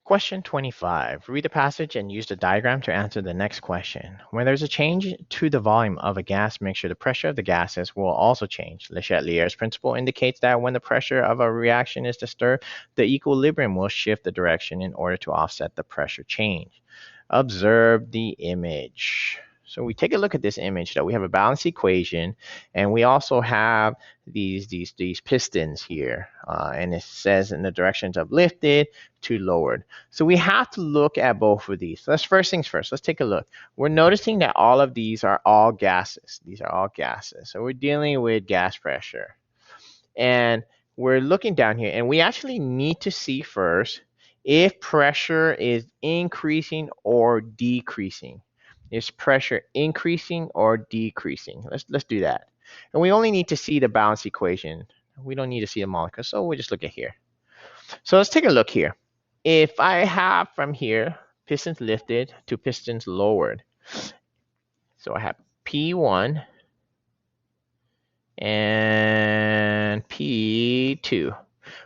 Question 25. Read the passage and use the diagram to answer the next question. When there's a change to the volume of a gas mixture, the pressure of the gases will also change. Le Chatelier's principle indicates that when the pressure of a reaction is disturbed, the equilibrium will shift the direction in order to offset the pressure change. Observe the image. So we take a look at this image that we have a balanced equation, and we also have these pistons here, and it says in the directions of lifted to lowered. So we have to look at both of these. Let's first things first. Let's take a look. We're noticing that all of these are all gases. These are all gases. So we're dealing with gas pressure, and we're looking down here, and we actually need to see first if pressure is increasing or decreasing. Is pressure increasing or decreasing? Let's do that. And we only need to see the balance equation. We don't need to see the molecule, so we'll just look at here. So let's take a look here. If I have from here pistons lifted to pistons lowered, so I have P1 and P2.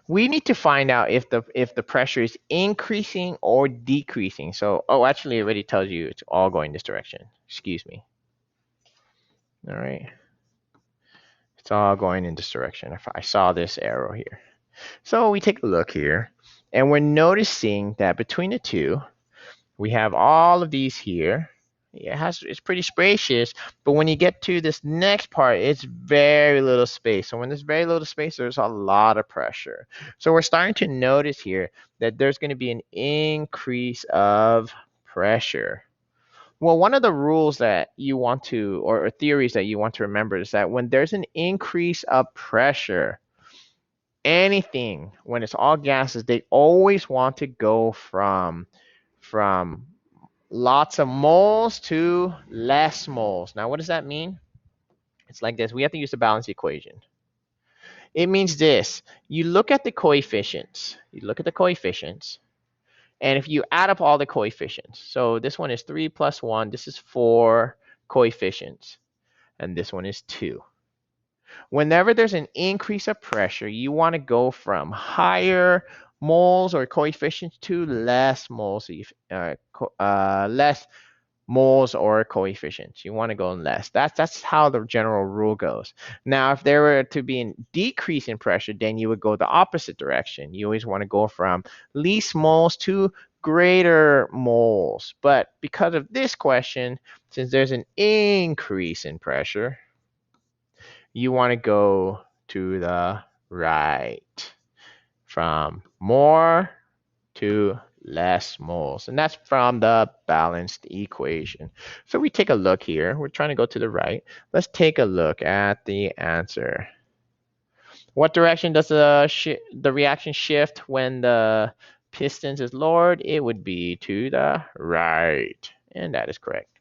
We need to find out if the pressure is increasing or decreasing. So, actually it already tells you it's all going this direction. Excuse me. All right. It's all going in this direction. If I saw this arrow here. So we take a look here, and we're noticing that between the two, we have all of these here. It's pretty spacious, but when you get to this next part, it's very little space. So when there's very little space, there's a lot of pressure. So we're starting to notice here that there's going to be an increase of pressure. Well, one of the rules that you want to, or theories that you want to remember, is that when there's an increase of pressure, anything, when it's all gases, they always want to go from lots of moles to less moles. Now, what does that mean? It's like this. We have to use the balance equation. It means this. You look at the coefficients. And if you add up all the coefficients, so this one is 3 plus 1. This is 4 coefficients. And this one is 2. Whenever there's an increase of pressure, you want to go from higher moles or coefficients to less moles, less moles or coefficients. You want to go in less. That's how the general rule goes. Now, if there were to be a decrease in pressure, then you would go the opposite direction. You always want to go from least moles to greater moles. But because of this question, since there's an increase in pressure, you want to go to the right from more to less moles, and that's from the balanced equation. So we take a look here. We're trying to go to the right. Let's take a look at the answer. What direction does the reaction shift when the pistons is lowered? It would be to the right, and that is correct.